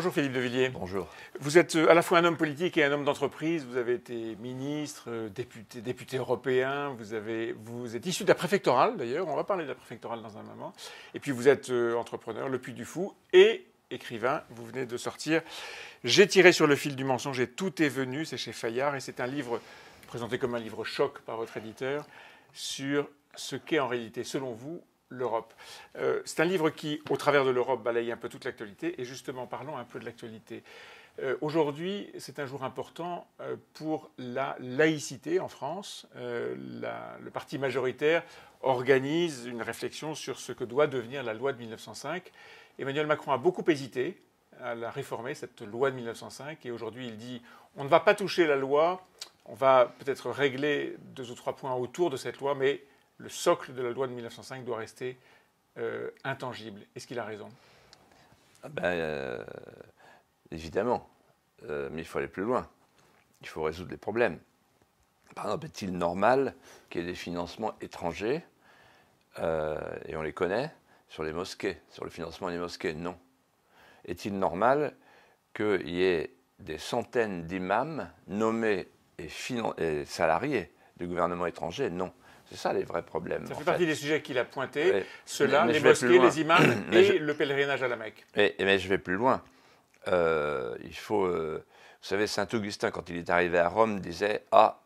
Bonjour Philippe de Villiers. Bonjour. Vous êtes à la fois un homme politique et un homme d'entreprise. Vous avez été ministre, député européen. Vous êtes issu de la préfectorale d'ailleurs. On va parler de la préfectorale dans un moment. Et puis vous êtes entrepreneur, le Puy du Fou, et écrivain. Vous venez de sortir J'ai tiré sur le fil du mensonge et tout est venu. C'est chez Fayard et c'est un livre présenté comme un livre choc par votre éditeur sur ce qu'est en réalité, selon vous, l'Europe. C'est un livre qui, au travers de l'Europe, balaye un peu toute l'actualité. Et justement, parlons un peu de l'actualité. Aujourd'hui, c'est un jour important pour la laïcité en France. Le parti majoritaire organise une réflexion sur ce que doit devenir la loi de 1905. Emmanuel Macron a beaucoup hésité à la réformer, cette loi de 1905. Et aujourd'hui, il dit on ne va pas toucher la loi, on va peut-être régler 2 ou 3 points autour de cette loi, mais le socle de la loi de 1905 doit rester intangible. Est-ce qu'il a raison ? Évidemment, mais il faut aller plus loin. Il faut résoudre les problèmes. Par exemple, est-il normal qu'il y ait des financements étrangers, et on les connaît, sur les mosquées, sur le financement des mosquées? Non. Est-il normal qu'il y ait des centaines d'imams nommés et salariés du gouvernement étranger? Non. C'est ça les vrais problèmes. Ça fait partie des sujets qu'il a pointés, mais les mosquées, les imams et le pèlerinage à la Mecque. Mais je vais plus loin. Il faut... vous savez, saint Augustin, quand il est arrivé à Rome, disait « à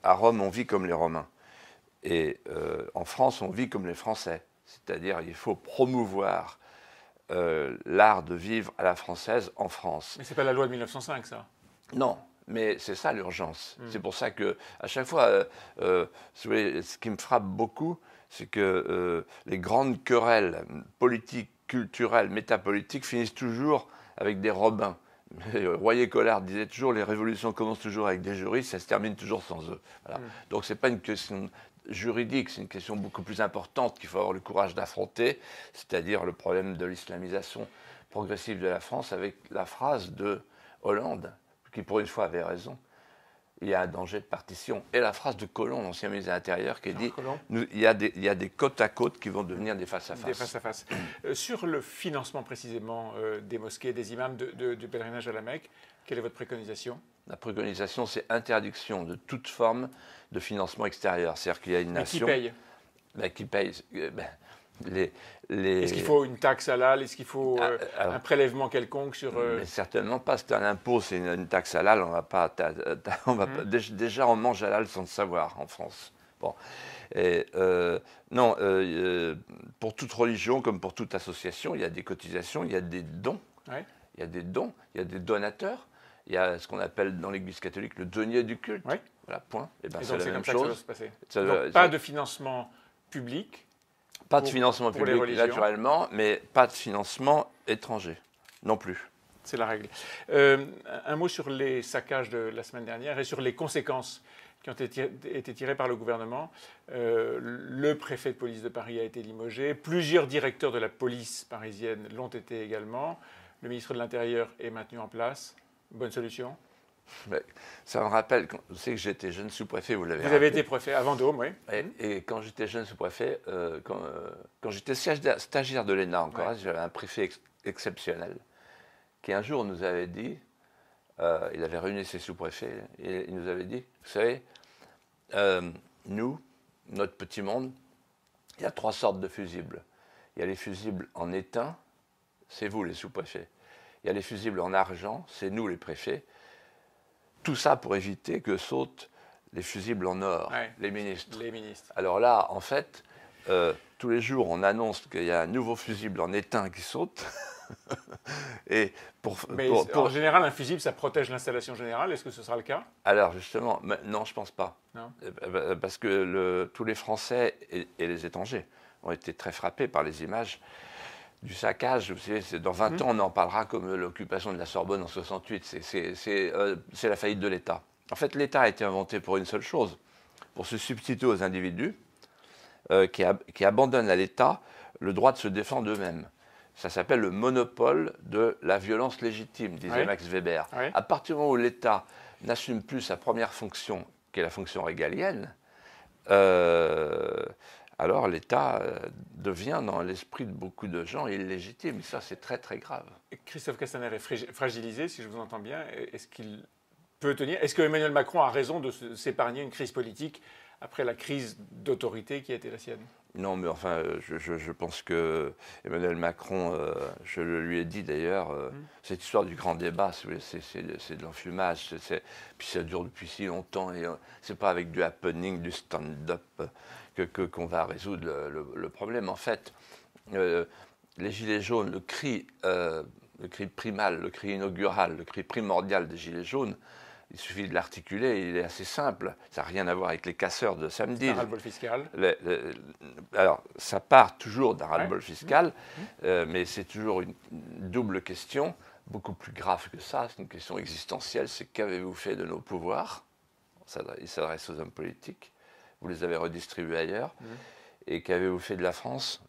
Rome, on vit comme les Romains. Et en France, on vit comme les Français. » C'est-à-dire il faut promouvoir l'art de vivre à la française en France. Mais ce n'est pas la loi de 1905, ça. Non. Mais c'est ça l'urgence. C'est pour ça que à chaque fois, ce qui me frappe beaucoup, c'est que les grandes querelles politiques, culturelles, métapolitiques finissent toujours avec des Robins. Royer-Collard disait toujours les révolutions commencent toujours avec des juristes, ça se termine toujours sans eux. Voilà. Donc c'est pas une question juridique, c'est une question beaucoup plus importante qu'il faut avoir le courage d'affronter, c'est-à-dire le problème de l'islamisation progressive de la France avec la phrase de Hollande, qui pour une fois avait raison, il y a un danger de partition. Et la phrase de Collomb, l'ancien ministre de l'Intérieur, qui dit il y a des côte à côte qui vont devenir des face-à-face. Des face-à-face. Sur le financement précisément des mosquées, des imams, du pèlerinage à la Mecque, quelle est votre préconisation ? La préconisation, c'est interdiction de toute forme de financement extérieur. C'est-à-dire qu'il y a une nation... Qui paye ? Qui paye Est-ce qu'il faut une taxe halal ? Est-ce qu'il faut un prélèvement quelconque sur... Mais certainement pas. C'est un impôt, c'est une taxe halal. On va pas... Déjà, on mange halal sans le savoir en France. Bon. Et, non, pour toute religion, comme pour toute association, il y a des cotisations, il y a des dons. Ouais. Il y a des dons, il y a des donateurs. Il y a ce qu'on appelle dans l'Église catholique le denier du culte. Ouais. Voilà, point. Et ben, et c'est donc la c'est même comme ça chose. que ça va se passer. Donc pas de financement public. Pas de financement public, naturellement, mais pas de financement étranger non plus. C'est la règle. Un mot sur les saccages de la semaine dernière et sur les conséquences qui ont été tirées par le gouvernement. Le préfet de police de Paris a été limogé. Plusieurs directeurs de la police parisienne l'ont été également. Le ministre de l'Intérieur est maintenu en place. Bonne solution ? Mais ça me rappelle, vous savez que j'étais jeune sous-préfet, vous l'avez rappelé. Vous avez été préfet à Vendôme, oui. Et quand j'étais jeune sous-préfet, quand j'étais stagiaire de l'ENA encore, j'avais un préfet exceptionnel qui un jour nous avait dit, il avait réuni ses sous-préfets, et il nous avait dit, vous savez, nous, notre petit monde, il y a 3 sortes de fusibles. Il y a les fusibles en étain, c'est vous les sous-préfets. Il y a les fusibles en argent, c'est nous les préfets. Tout ça pour éviter que sautent les fusibles en or, les ministres. Alors là, en fait, tous les jours, on annonce qu'il y a un nouveau fusible en étain qui saute. En général, un fusible, ça protège l'installation générale. Est-ce que ce sera le cas ? Alors justement, non, je ne pense pas. Non. Parce que tous les Français et les étrangers ont été très frappés par les images du saccage. Vous savez, dans 20 ans, on en parlera comme l'occupation de la Sorbonne en 68. C'est la faillite de l'État. En fait, l'État a été inventé pour une seule chose, pour se substituer aux individus qui abandonnent à l'État le droit de se défendre eux-mêmes. Ça s'appelle le monopole de la violence légitime, disait Max Weber. À partir du moment où l'État n'assume plus sa première fonction, qui est la fonction régalienne, alors l'État devient, dans l'esprit de beaucoup de gens, illégitime. Ça, c'est très, très grave. Christophe Castaner est fragilisé, si je vous entends bien. Est-ce qu'il peut tenir? Est-ce que Emmanuel Macron a raison de s'épargner une crise politique après la crise d'autorité qui a été la sienne? Non, mais enfin, je pense que Emmanuel Macron, je le lui ai dit d'ailleurs, cette histoire du grand débat, c'est de l'enfumage. Puis ça dure depuis si longtemps et c'est pas avec du happening, du stand-up qu'on va résoudre le problème. En fait, les Gilets jaunes, le cri primal, le cri inaugural, le cri primordial des Gilets jaunes, il suffit de l'articuler, il est assez simple. Ça n'a rien à voir avec les casseurs de samedi. C'est un ras-le-bol fiscal. Alors, ça part toujours d'un ras-le-bol fiscal, mais c'est toujours une double question, beaucoup plus grave que ça. C'est une question existentielle, c'est qu'avez-vous fait de nos pouvoirs? Il s'adresse aux hommes politiques. Vous les avez redistribués ailleurs. Et qu'avez-vous fait de la France?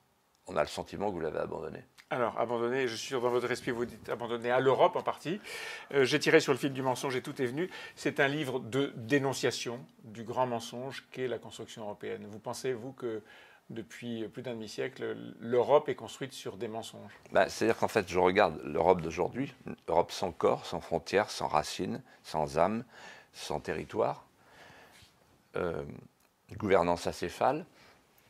On a le sentiment que vous l'avez abandonnée. Alors, abandonné, je suis sûr dans votre esprit, vous dites abandonné à l'Europe en partie. J'ai tiré sur le fil du mensonge et tout est venu. C'est un livre de dénonciation du grand mensonge qu'est la construction européenne. Vous pensez, vous, que depuis plus d'un demi-siècle, l'Europe est construite sur des mensonges? C'est-à-dire qu'en fait, je regarde l'Europe d'aujourd'hui, l'Europe sans corps, sans frontières, sans racines, sans âme, sans territoire, gouvernance acéphale.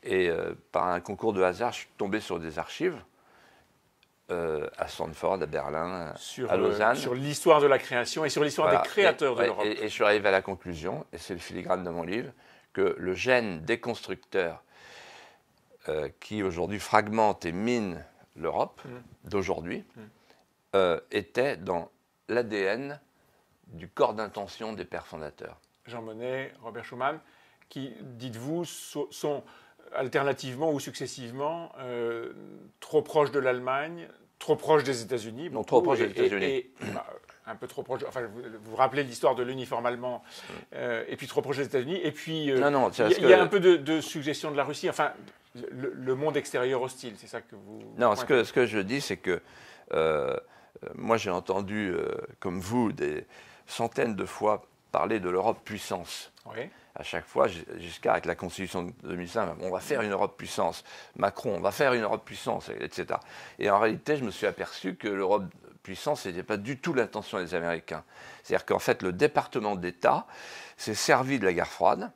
Et par un concours de hasard, je suis tombé sur des archives à Stanford, à Berlin, à Lausanne. Sur l'histoire de la création et sur l'histoire des créateurs de l'Europe. Et je suis arrivé à la conclusion, et c'est le filigrane de mon livre, que le gène déconstructeur qui aujourd'hui fragmente et mine l'Europe d'aujourd'hui était dans l'ADN du corps d'intention des pères fondateurs. Jean Monnet, Robert Schuman, qui, dites-vous, sont alternativement ou successivement trop proches de l'Allemagne, trop proches des États-Unis. Non, trop proches des États-Unis. Et un peu trop proche. Enfin, vous rappelez l'histoire de l'uniforme allemand, et puis trop proche des États-Unis. Et puis, il y a un peu de suggestion de la Russie. Enfin, le monde extérieur hostile, c'est ça que vous. Non, ce que je dis, c'est que moi, j'ai entendu, comme vous, des centaines de fois parler de l'Europe puissance. Oui. À chaque fois, jusqu'à avec la Constitution de 2005, on va faire une Europe puissance. Macron, on va faire une Europe puissance, etc. Et en réalité, je me suis aperçu que l'Europe puissance, ce n'était pas du tout l'intention des Américains. C'est-à-dire qu'en fait, le département d'État s'est servi de la guerre froide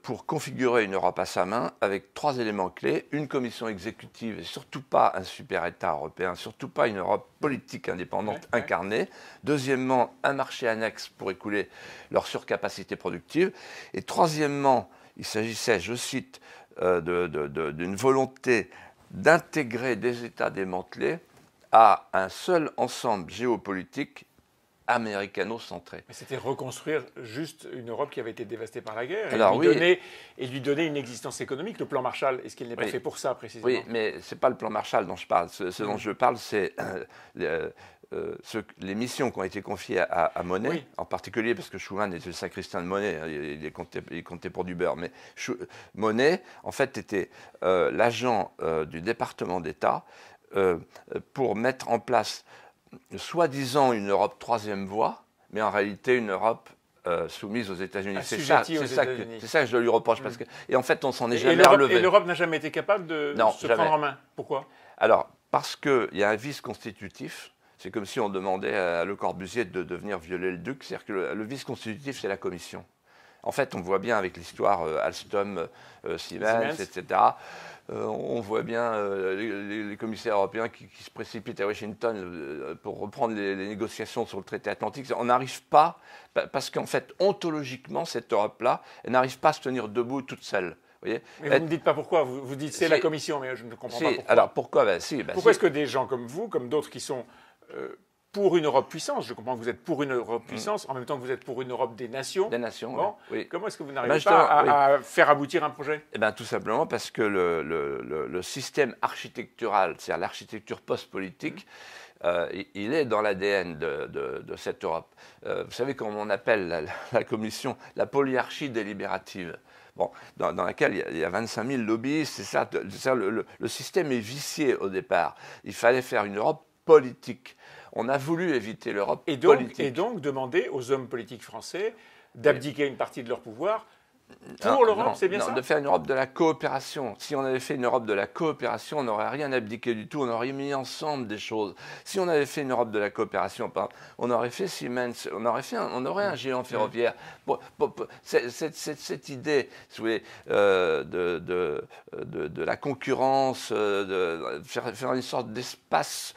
pour configurer une Europe à sa main avec 3 éléments clés, une commission exécutive et surtout pas un super État européen, surtout pas une Europe politique indépendante incarnée. Deuxièmement, un marché annexe pour écouler leur surcapacité productive. Et troisièmement, il s'agissait, je cite, d'une volonté d'intégrer des États démantelés à un seul ensemble géopolitique américano-centré. Mais c'était reconstruire juste une Europe qui avait été dévastée par la guerre et lui donner une existence économique. Le plan Marshall, est-ce qu'il n'est pas fait pour ça précisément? Oui, mais ce n'est pas le plan Marshall dont je parle. Ce dont je parle, c'est les missions qui ont été confiées à Monnet, en particulier parce que Schuman était le sacristain de Monnet, il comptait pour du beurre. Mais Monnet, en fait, était l'agent du département d'État pour mettre en place soi-disant une Europe troisième voie, mais en réalité une Europe soumise aux États-Unis. C'est ça que je dois lui reproche. Parce que, et en fait, on s'en est jamais relevé. Et l'Europe n'a jamais été capable de se prendre en main. Pourquoi? Alors, parce qu'il y a un vice constitutif. C'est comme si on demandait à Le Corbusier de venir violer le duc. C'est-à-dire que le vice constitutif, c'est la Commission. En fait, on voit bien avec l'histoire Alstom, Siemens, etc., on voit bien les commissaires européens qui se précipitent à Washington pour reprendre les négociations sur le traité atlantique. On n'arrive pas, parce qu'en fait, ontologiquement, cette Europe-là, elle n'arrive pas à se tenir debout toute seule. Mais vous ne dites pas pourquoi, vous dites c'est la Commission, mais je ne comprends pas pourquoi. Alors pourquoi? Pourquoi est-ce que des gens comme vous, comme d'autres qui sont pour une Europe puissance, je comprends que vous êtes pour une Europe puissance, en même temps que vous êtes pour une Europe des nations. Des nations, bon, oui. Comment est-ce que vous n'arrivez pas à faire aboutir un projet? Tout simplement parce que le système architectural, c'est-à-dire l'architecture post-politique, il est dans l'ADN de cette Europe. Vous savez comment on appelle la commission la polyarchie délibérative. Bon, dans laquelle il y a 25 000 lobbyistes, c'est ça. Le système est vicié au départ. Il fallait faire une Europe politique. On a voulu éviter l'Europe politique. Et donc demander aux hommes politiques français d'abdiquer une partie de leur pouvoir Pour l'Europe, c'est bien non, ça? De faire une Europe de la coopération. Si on avait fait une Europe de la coopération, on n'aurait rien abdiqué du tout, on aurait mis ensemble des choses. Si on avait fait une Europe de la coopération, on aurait fait Siemens, on aurait un géant ferroviaire. Cette idée, si vous voulez, de la concurrence, de faire une sorte d'espace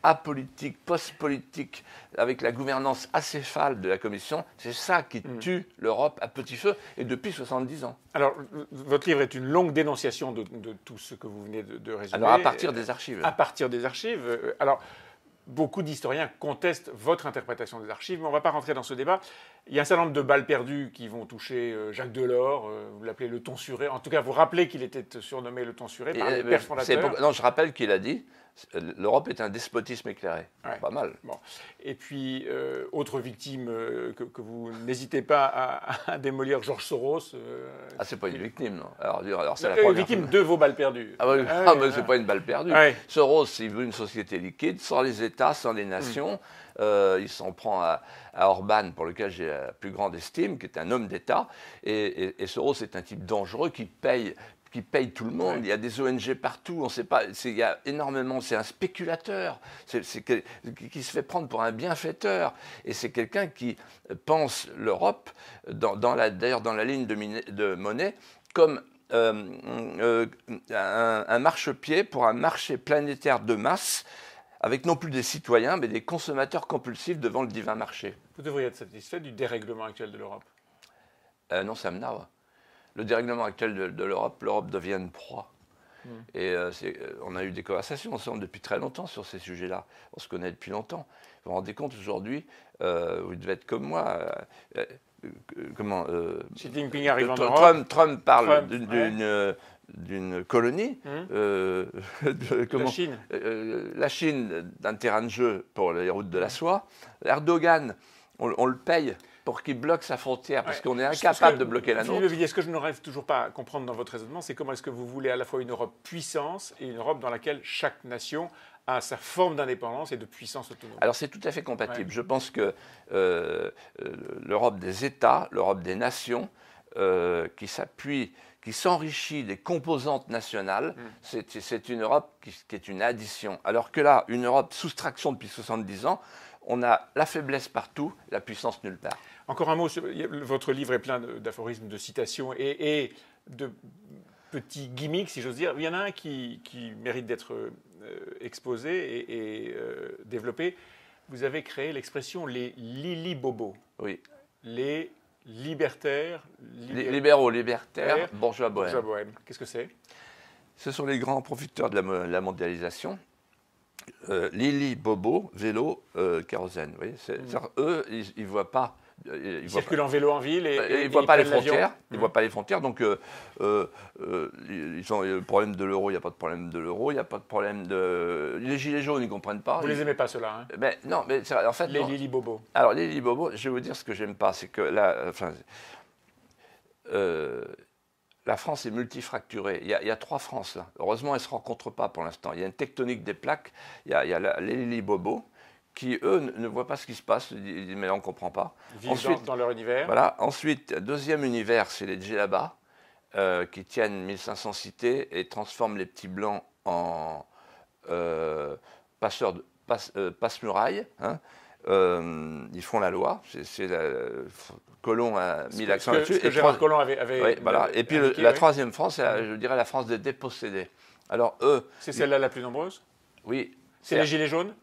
apolitique, post-politique, avec la gouvernance acéphale de la Commission, c'est ça qui tue l'Europe à petit feu, et depuis 70 ans. Alors, votre livre est une longue dénonciation de tout ce que vous venez de résumer. Alors, à partir des archives. À partir des archives. Alors, beaucoup d'historiens contestent votre interprétation des archives, mais on ne va pas rentrer dans ce débat. Il y a un certain nombre de balles perdues qui vont toucher Jacques Delors, vous l'appelez le tonsuré. En tout cas, vous rappelez qu'il était surnommé le tonsuré par les pères fondateurs. Non, je rappelle qu'il a dit l'Europe est un despotisme éclairé. Ouais. Pas mal. Bon. Et puis, autre victime que vous n'hésitez pas à démolir, Georges Soros. C'est pas une victime, non. Alors c'est la première victime de vos balles perdues. Mais c'est pas une balle perdue. Ouais. Soros, il veut une société liquide, sans les États, sans les nations. Il s'en prend à Orban, pour lequel j'ai la plus grande estime, qui est un homme d'État. Et Soros est un type dangereux qui paye tout le monde. Il y a des ONG partout, on sait pas. Il y a énormément. C'est un spéculateur qui se fait prendre pour un bienfaiteur. Et c'est quelqu'un qui pense l'Europe, d'ailleurs dans la ligne de Monnet, comme un marchepied pour un marché planétaire de masse, avec non plus des citoyens, mais des consommateurs compulsifs devant le divin marché. Vous devriez être satisfait du dérèglement actuel de l'Europe. Non, ça me narre. Le dérèglement actuel de l'Europe devient une proie. Et on a eu des conversations ensemble depuis très longtemps sur ces sujets-là. On se connaît depuis longtemps. Vous vous rendez compte aujourd'hui, vous devez être comme moi. Xi Jinping arrive en Europe. Trump parle d'une colonie. La Chine. La Chine, d'un terrain de jeu pour les routes de la soie. Erdogan, on le paye pour qu'il bloque sa frontière, parce qu'on est incapable de bloquer la nôtre. Ce que je n'arrive toujours pas à comprendre dans votre raisonnement, c'est comment est-ce que vous voulez à la fois une Europe puissance et une Europe dans laquelle chaque nation a sa forme d'indépendance et de puissance autonome. Alors c'est tout à fait compatible. Je pense que l'Europe des États, l'Europe des nations, qui s'appuie, qui s'enrichit des composantes nationales, c'est une Europe qui est une addition. Alors que là, une Europe soustraction depuis 70 ans, on a la faiblesse partout, la puissance nulle part. Encore un mot, votre livre est plein d'aphorismes, de citations et de petits gimmicks, si j'ose dire. Il y en a un qui mérite d'être exposé et développé. Vous avez créé l'expression les lili-bobos. Oui. Les libertaires. Libéraux, libertaires, bourgeois bohèmes. Qu'est-ce que c'est? Ce sont les grands profiteurs de la mondialisation. Lili, bobo, vélo, kérosène. Vous voyez, eux, ils ne voient pas. Ils circulent en vélo en ville et ils ne voient pas les frontières. Ils voient pas les frontières. Donc, ils ont le problème de l'euro, il n'y a pas de problème de l'euro. Il n'y a pas de problème de. Les gilets jaunes, ils ne comprennent pas. Vous ne les aimez pas, ceux-là, hein? Non, mais en fait. Les lili bobos. Alors, les lili bobos, je vais vous dire ce que j'aime pas. C'est que là. La France est multifracturée. Il y a trois Frances, là. Heureusement, elles ne se rencontrent pas pour l'instant. Il y a une tectonique des plaques. Il y a les lili-bobos qui, eux, ne voient pas ce qui se passe. Ils disent, mais là, on ne comprend pas. Ils vivent dans leur univers. Voilà. Ensuite, deuxième univers, c'est les djellabas qui tiennent 1500 cités et transforment les petits blancs en passe-murailles. Hein. Ils font la loi. Colomb a mis l'accent là-dessus. Et Gérard Collomb avait voilà. Et puis la troisième France, c'est, je dirais, la France des dépossédés. Alors eux... C'est celle-là la plus nombreuse? Oui. C'est les gilets jaunes?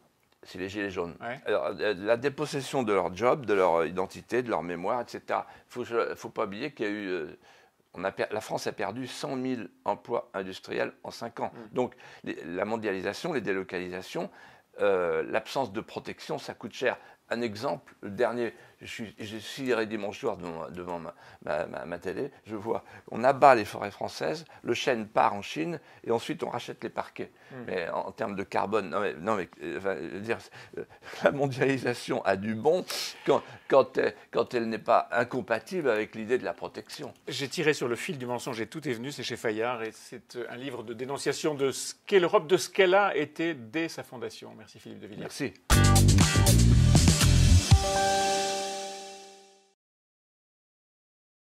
C'est les gilets jaunes. Ouais. Alors, la dépossession de leur job, de leur identité, de leur mémoire, etc. Il ne faut pas oublier qu'il y a eu... la France a perdu 100 000 emplois industriels en 5 ans. Donc la mondialisation, les délocalisations, l'absence de protection, ça coûte cher. Un exemple, le dernier, je suis dimanche soir devant ma télé, je vois, on abat les forêts françaises, le chêne part en Chine et ensuite on rachète les parquets. Mais en termes de carbone, la mondialisation a du bon quand elle n'est pas incompatible avec l'idée de la protection. J'ai tiré sur le fil du mensonge et tout est venu, c'est chez Fayard et c'est un livre de dénonciation de ce qu'est l'Europe, de ce qu'elle a été dès sa fondation. Merci Philippe de Villiers. Merci.